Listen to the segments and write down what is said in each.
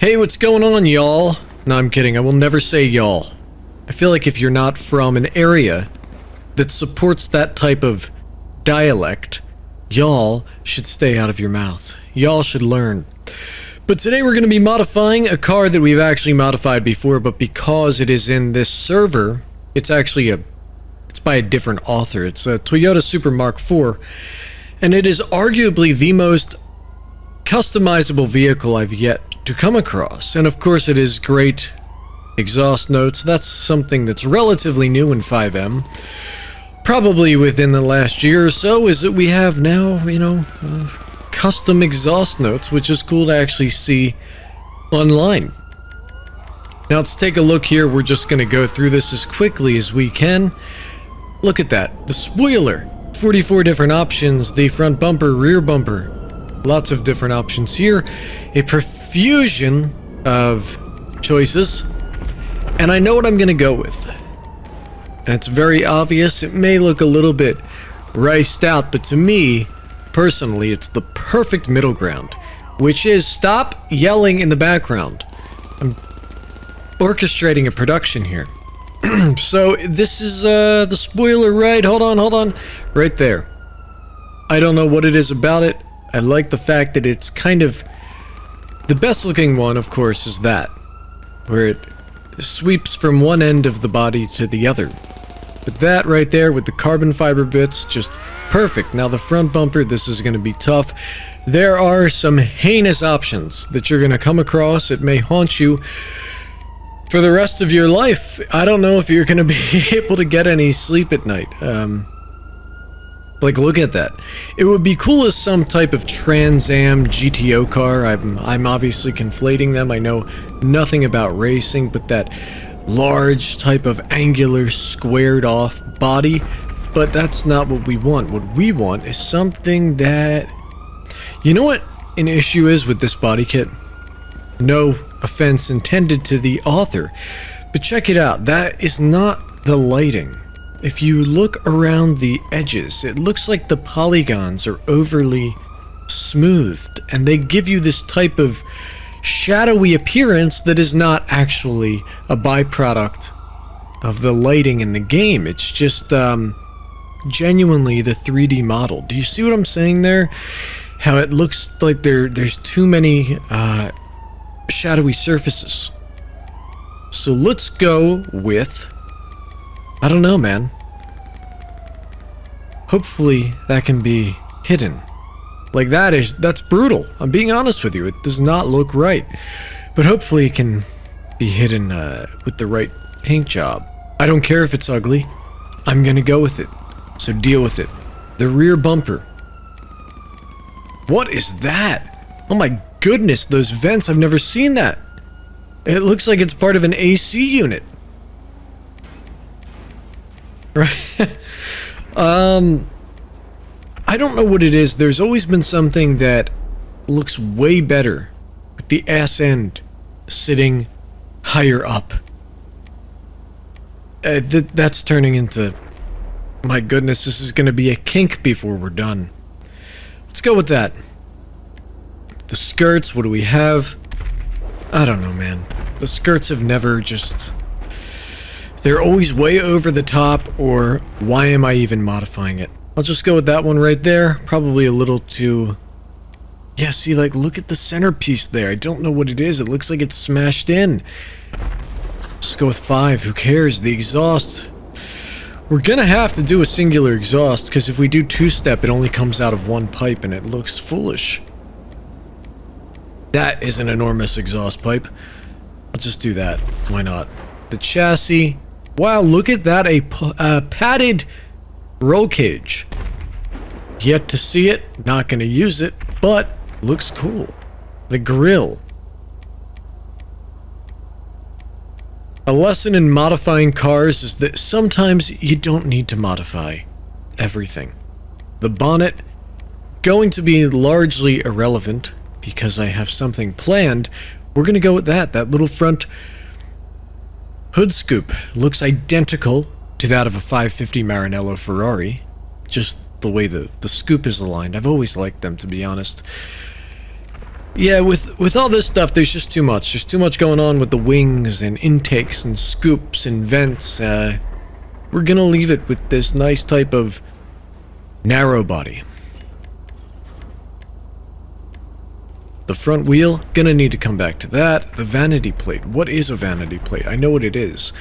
Hey, what's going on, y'all? No, I'm kidding. I will never say y'all. I feel like if you're not from an area that supports that type of dialect, y'all should stay out of your mouth. Y'all should learn. But today we're going to be modifying a car that we've actually modified before, but because it is in this server, it's by a different author. It's a Toyota Supra Mark IV, and it is arguably the most customizable vehicle I've yet to come across. And of course it is great exhaust notes. That's something that's relatively new in 5M. Probably within the last year or so, is that we have now, custom exhaust notes, which is cool to actually see online. Now let's take a look here. We're just going to go through this as quickly as we can. Look at that. The spoiler. 44 different options. The front bumper, rear bumper. Lots of different options here. A profusion of choices. And I know what I'm going to go with. And it's very obvious. It may look a little bit riced out, but to me, personally, it's the perfect middle ground. Which is stop yelling in the background. I'm orchestrating a production here. So this is the spoiler, right? Hold on. Right there. I don't know what it is about it. I like the fact that it's kind of... The best looking one, of course, is that. Where it sweeps from one end of the body to the other. But that right there with the carbon fiber bits, just perfect. Now the front bumper, this is going to be tough. There are some heinous options that you're going to come across. It may haunt you for the rest of your life. I don't know if you're going to be able to get any sleep at night. Like, look at that. It would be cool as some type of Trans Am GTO car. I'm obviously conflating them. I know nothing about racing, but that large type of angular squared off body. But that's not what we want. What we want is something that... You know what an issue is with this body kit? No offense intended to the author, but check it out. That is not the lighting. If you look around the edges, it looks like the polygons are overly smoothed, and they give you this type of shadowy appearance that is not actually a byproduct of the lighting in the game. It's just genuinely the 3D model. Do you see what I'm saying there? How it looks like there's too many shadowy surfaces. So let's go with... I don't know, man. Hopefully that can be hidden. Like that's brutal. I'm being honest with you. It does not look right. But hopefully it can be hidden with the right paint job. I don't care if it's ugly. I'm gonna go with it. So deal with it. The rear bumper. What is that? Oh my goodness, those vents. I've never seen that. It looks like it's part of an AC unit. Right. I don't know what it is. There's always been something that looks way better with the ass end sitting higher up. That's turning into... My goodness, this is going to be a kink before we're done. Let's go with that. The skirts, what do we have? I don't know, man. The skirts have never just... They're always way over the top, or why am I even modifying it? I'll just go with that one right there. Probably a little too... Yeah, see, like, look at the centerpiece there. I don't know what it is. It looks like it's smashed in. Let's go with 5. Who cares? The exhaust. We're gonna have to do a singular exhaust, because if we do two-step, it only comes out of one pipe, and it looks foolish. That is an enormous exhaust pipe. I'll just do that. Why not? The chassis... Wow, look at that, a padded roll cage. Yet to see it, not gonna use it, but looks cool. The grille. A lesson in modifying cars is that sometimes you don't need to modify everything. The bonnet, going to be largely irrelevant because I have something planned. We're gonna go with that little front hood scoop. Looks identical to that of a 550 Maranello Ferrari. Just the way the scoop is aligned. I've always liked them, to be honest. Yeah, with all this stuff, there's just too much. There's too much going on with the wings and intakes and scoops and vents. We're gonna leave it with this nice type of narrow body. The front wheel, gonna need to come back to that. The vanity plate. What is a vanity plate? I know what it is.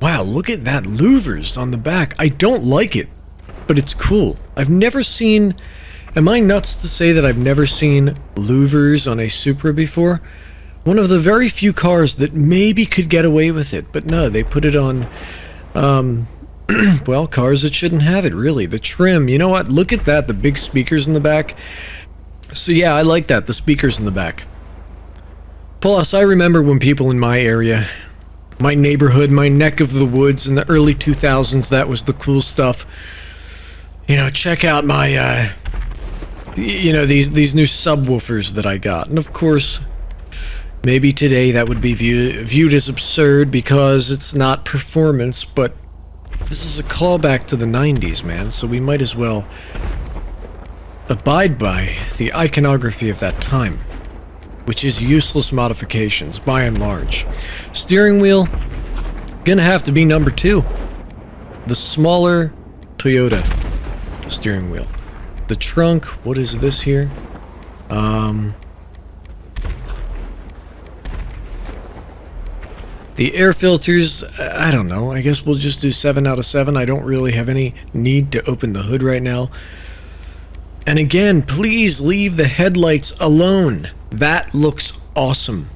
Wow, look at that louvers on the back. I don't like it, but it's cool. I've never seen... Am I nuts to say that I've never seen louvers on a Supra before? One of the very few cars that maybe could get away with it, but no, they put it on, well, cars that shouldn't have it, really. The trim, you know what? Look at that, the big speakers in the back. So yeah, I like that, the speakers in the back. Plus, I remember when people in my area, my neighborhood, my neck of the woods in the early 2000s, that was the cool stuff. You know, check out my, you know, these new subwoofers that I got. And of course, maybe today that would be viewed as absurd because it's not performance, but this is a callback to the 90s, man, so we might as well abide by the iconography of that time, which is useless modifications, by and large. Steering wheel, gonna have to be number 2. The smaller Toyota steering wheel. The trunk, what is this here? The air filters, I don't know. I guess we'll just do 7 out of 7. I don't really have any need to open the hood right now. And again, please leave the headlights alone. That looks awesome.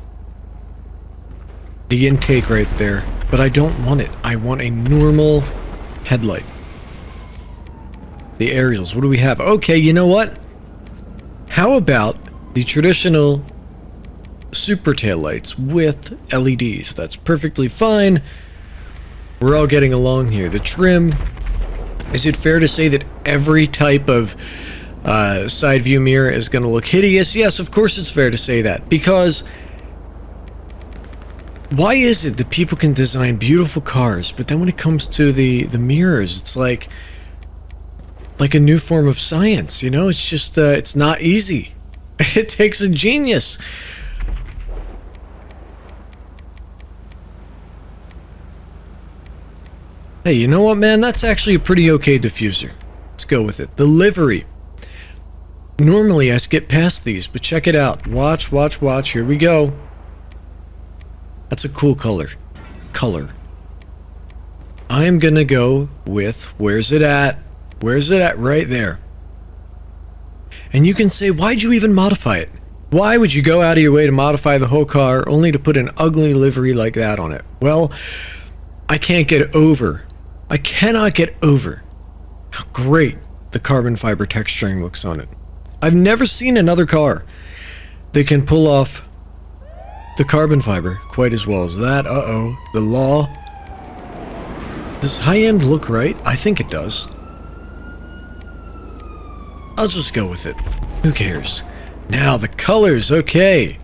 The intake right there. But I don't want it. I want a normal headlight. The aerials, what do we have? Okay, you know what? How about the traditional Supra taillights with LEDs? That's perfectly fine. We're all getting along here. The trim, is it fair to say that every type of side view mirror is going to look hideous? Yes, of course it's fair to say that, because why is it that people can design beautiful cars, but then when it comes to the mirrors, it's like a new form of science, you know? It's just, it's not easy. It takes a genius. Hey, you know what, man? That's actually a pretty okay diffuser. Let's go with it. The livery. Normally I skip past these, but check it out. Watch, watch, watch. Here we go. That's a cool color. I'm gonna go with, where's it at? Where's it at? Right there. And you can say, why'd you even modify it? Why would you go out of your way to modify the whole car only to put an ugly livery like that on it? Well, I cannot get over how great the carbon fiber texturing looks on it. I've never seen another car that can pull off the carbon fiber quite as well as that. Uh-oh, the law. Does high-end look right? I think it does. I'll just go with it. Who cares? Now, the colors, okay.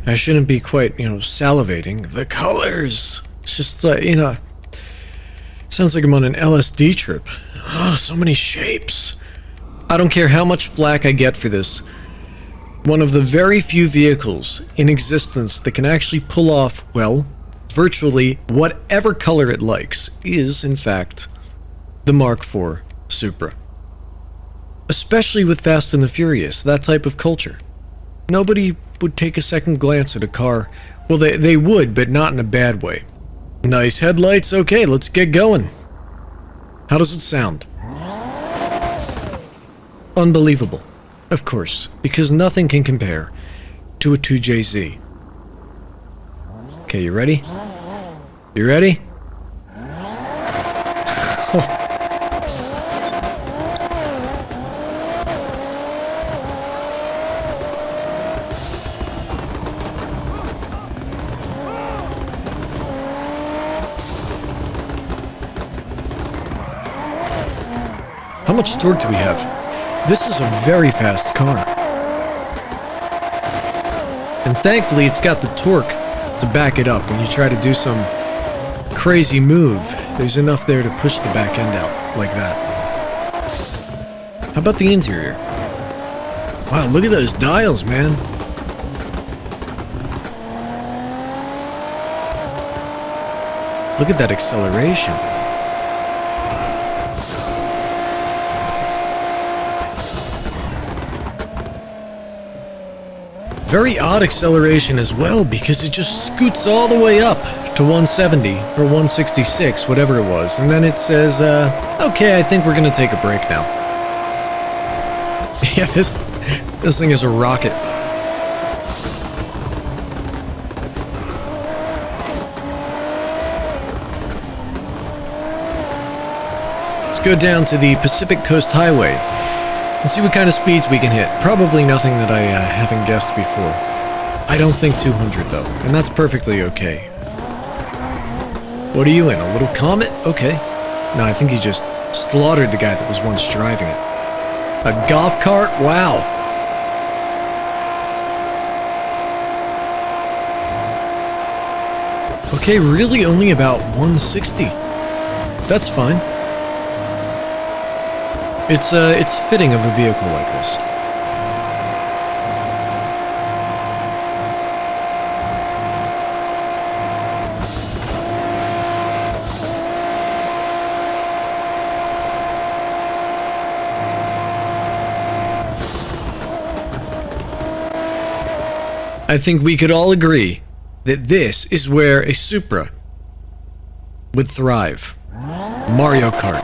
I shouldn't be quite, you know, salivating. The colors! It's just, you know, sounds like I'm on an LSD trip. Oh, so many shapes. I don't care how much flack I get for this. One of the very few vehicles in existence that can actually pull off, well, virtually whatever color it likes is, in fact, the Mark IV Supra. Especially with Fast and the Furious, that type of culture. Nobody would take a second glance at a car. Well, they would, but not in a bad way. Nice headlights. Okay, let's get going. How does it sound? Unbelievable. Of course, because nothing can compare to a 2JZ. Okay, you ready? You ready? How much torque do we have? This is a very fast car. And thankfully it's got the torque to back it up when you try to do some crazy move. There's enough there to push the back end out like that. How about the interior? Wow, look at those dials, man. Look at that acceleration. Very odd acceleration as well, because it just scoots all the way up to 170 or 166, whatever it was, and then it says, okay, I think we're gonna take a break now. Yeah, this thing is a rocket. Let's go down to the Pacific Coast Highway and see what kind of speeds we can hit. Probably nothing that I haven't guessed before. I don't think 200 though, and that's perfectly okay. What are you in, a little Comet? Okay. No, I think he just slaughtered the guy that was once driving it. A golf cart? Wow. Okay, really only about 160. That's fine. It's fitting of a vehicle like this. I think we could all agree that this is where a Supra would thrive. Mario Kart.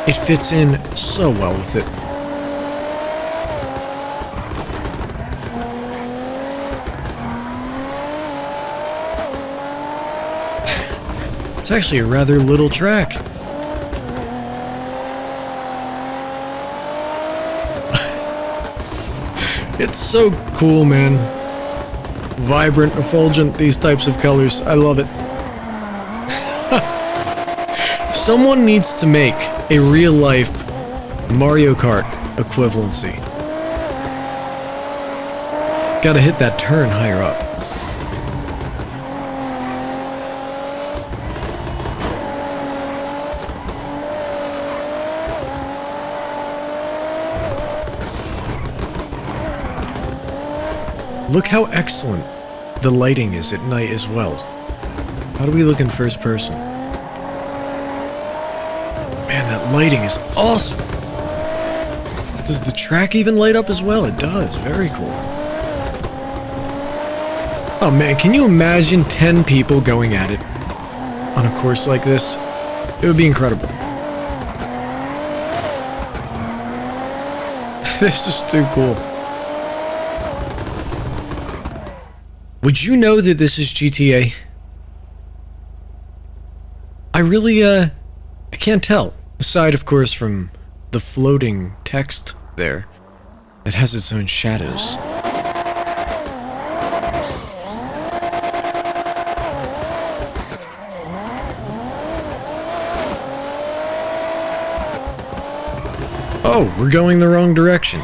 It fits in so well with it. It's actually a rather little track. It's so cool, man. Vibrant, effulgent, these types of colors. I love it. Someone needs to make a real-life Mario Kart equivalency. Gotta hit that turn higher up. Look how excellent the lighting is at night as well. How do we look in first person? Man, that lighting is awesome! Does the track even light up as well? It does. Very cool. Oh man, can you imagine 10 people going at it on a course like this? It would be incredible. This is too cool. Would you know that this is GTA? I really, I can't tell. Aside, of course, from the floating text there. It has its own shadows. Oh, we're going the wrong direction.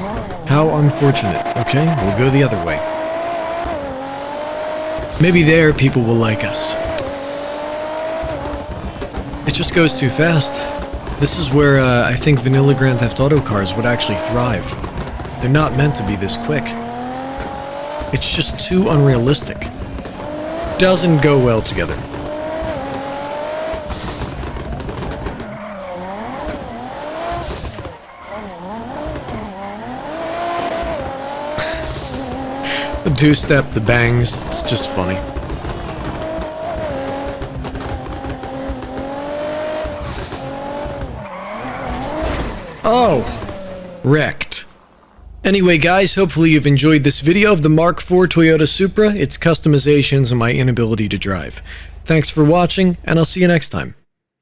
How unfortunate. Okay, we'll go the other way. Maybe there people will like us. It just goes too fast. This is where I think vanilla Grand Theft Auto cars would actually thrive. They're not meant to be this quick. It's just too unrealistic. Doesn't go well together. The two-step, the bangs, it's just funny. Oh! Wrecked. Anyway guys, hopefully you've enjoyed this video of the Mark IV Toyota Supra, its customizations, and my inability to drive. Thanks for watching, and I'll see you next time.